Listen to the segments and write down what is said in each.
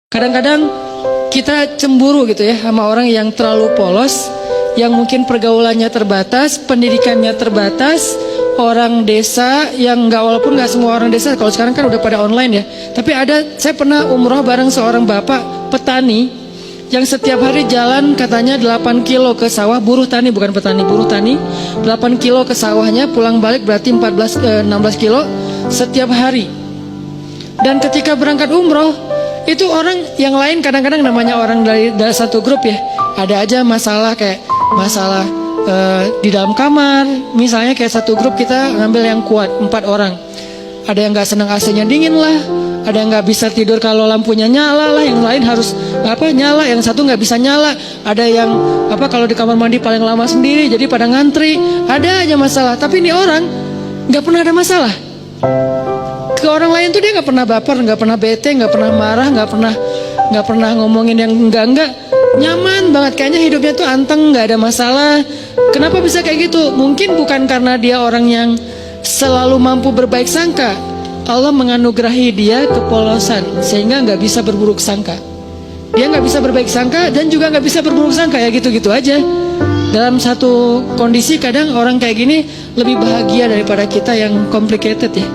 Kadang-kadang kita cemburu gitu ya sama orang yang terlalu polos, yang mungkin pergaulannya terbatas, pendidikannya terbatas, orang desa yang walaupun nggak semua orang desa, kalau sekarang kan udah pada online ya. Tapi saya pernah umroh bareng seorang bapak petani yang setiap hari jalan katanya 8 kilo ke sawah, buruh tani bukan petani, buruh tani, 8 kilo ke sawahnya, pulang balik berarti 16 kilo setiap hari. Dan ketika berangkat umroh, itu orang yang lain kadang-kadang namanya orang dari satu grup ya, ada aja masalah kayak masalah di dalam kamar. Misalnya kayak satu grup kita ngambil yang kuat 4 orang, ada yang nggak senang AC-nya dingin lah, ada yang nggak bisa tidur kalau lampunya nyala lah, yang lain harus nyala, yang satu nggak bisa nyala, ada yang kalau di kamar mandi paling lama sendiri, jadi pada ngantri, ada aja masalah. Tapi ini orang nggak pernah ada masalah. Ke orang lain tuh dia nggak pernah baper, nggak pernah bete, nggak pernah marah, nggak pernah ngomongin yang enggak, nyaman banget, kayaknya hidupnya tuh anteng, nggak ada masalah. Kenapa bisa kayak gitu? Mungkin bukan karena dia orang yang selalu mampu berbaik sangka. Allah menganugerahi dia kepolosan sehingga nggak bisa berburuk sangka. Dia nggak bisa berbaik sangka dan juga nggak bisa berburuk sangka, ya gitu-gitu aja. Dalam satu kondisi kadang orang kayak gini lebih bahagia daripada kita yang complicated ya.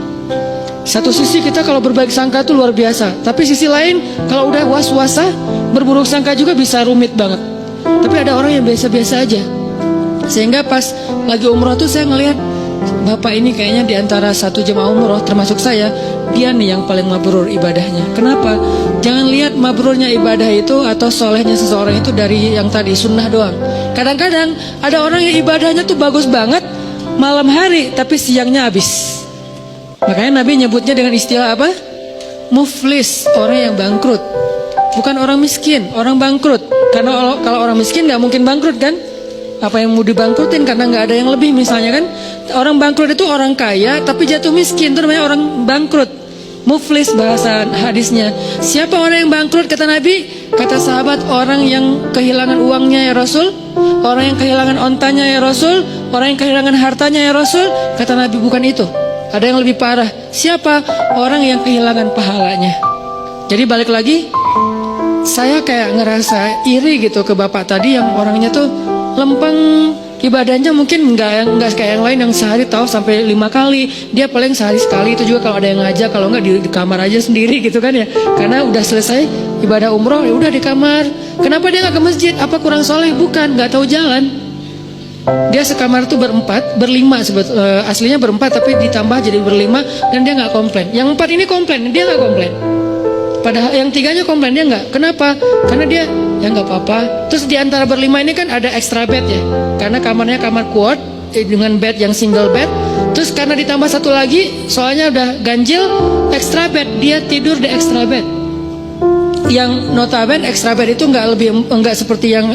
Satu sisi kita kalau berbaik sangka itu luar biasa, tapi sisi lain kalau udah was-wasa, berburuk sangka juga bisa rumit banget. Tapi ada orang yang biasa-biasa aja. Sehingga pas lagi umroh tuh saya ngelihat bapak ini kayaknya di antara satu jemaah umroh termasuk saya, dia nih yang paling mabrur ibadahnya. Kenapa? Jangan lihat mabrurnya ibadah itu atau solehnya seseorang itu dari yang tadi sunnah doang. Kadang-kadang ada orang yang ibadahnya tuh bagus banget malam hari, tapi siangnya habis. Makanya Nabi nyebutnya dengan istilah apa? Muflis, orang yang bangkrut. Bukan orang miskin, orang bangkrut. Karena kalau orang miskin nggak mungkin bangkrut kan? Apa yang mau dibangkrutin karena nggak ada yang lebih misalnya kan? Orang bangkrut itu orang kaya tapi jatuh miskin, itu namanya orang bangkrut. Muflis bahasa hadisnya. Siapa orang yang bangkrut kata Nabi? Kata sahabat, orang yang kehilangan uangnya ya Rasul, orang yang kehilangan ontanya ya Rasul, orang yang kehilangan hartanya ya Rasul. Kata Nabi, bukan itu. Ada yang lebih parah. Siapa? Orang yang kehilangan pahalanya. Jadi balik lagi, saya kayak ngerasa iri gitu ke bapak tadi yang orangnya tuh lempeng, ibadahnya mungkin nggak kayak yang lain yang sehari tahu sampai 5 kali. Dia paling sehari sekali, itu juga kalau ada yang ngajak, kalau nggak di kamar aja sendiri gitu kan ya. Karena udah selesai ibadah umroh, ya udah di kamar. Kenapa dia nggak ke masjid? Apa kurang soleh? Bukan, nggak tahu jalan. Dia sekamar tuh berlima aslinya berempat tapi ditambah jadi berlima, dan dia nggak komplain. Yang 4 ini komplain, dia nggak komplain. Padahal yang 3-nya komplain, dia nggak. Kenapa? Karena dia ya nggak apa-apa. Terus di antara berlima ini kan ada extra bed ya, karena kamarnya kamar quad dengan bed yang single bed. Terus karena ditambah satu lagi, soalnya udah ganjil, extra bed, dia tidur di extra bed. Yang notabene extra bed itu nggak seperti yang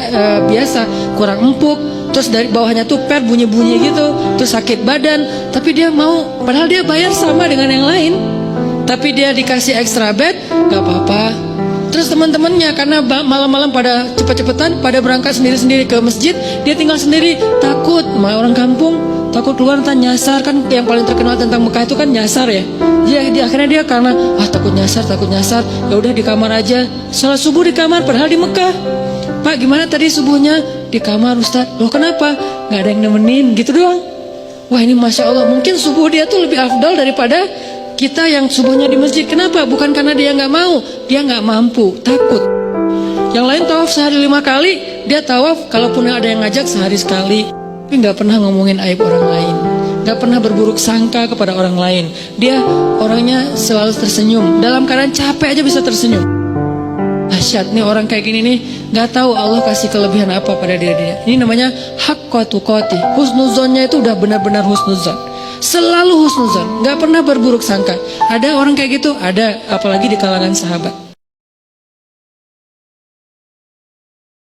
biasa, kurang empuk. Terus dari bawahnya tuh per bunyi-bunyi gitu, terus sakit badan. Tapi dia mau, padahal dia bayar sama dengan yang lain, tapi dia dikasih extra bed, gak apa-apa. Terus teman-temannya karena malam-malam pada cepet-cepetan, pada berangkat sendiri-sendiri ke masjid, dia tinggal sendiri, takut. Orang kampung takut keluar entah nyasar, kan yang paling terkenal tentang Mekah itu kan nyasar ya. Akhirnya dia karena takut nyasar, ya udah di kamar aja. Salat subuh di kamar, padahal di Mekah. Pak, gimana tadi subuhnya? Di kamar Ustaz. Loh kenapa? Gak ada yang nemenin gitu doang. Wah, ini Masya Allah, mungkin subuh dia tuh lebih afdal daripada kita yang subuhnya di masjid. Kenapa? Bukan karena dia gak mau, dia gak mampu, takut. Yang lain tawaf sehari 5 kali, dia tawaf kalaupun ada yang ngajak sehari sekali. Tapi gak pernah ngomongin aib orang lain, gak pernah berburuk sangka kepada orang lain. Dia orangnya selalu tersenyum, dalam keadaan capek aja bisa tersenyum. Dahsyat nih orang kayak gini nih, gak tahu Allah kasih kelebihan apa pada diri dia. Ini namanya haqqa tuqati. Husnuzonnya itu udah benar-benar husnuzon, selalu husnuzon, gak pernah berburuk sangka. Ada orang kayak gitu? Ada, apalagi di kalangan sahabat.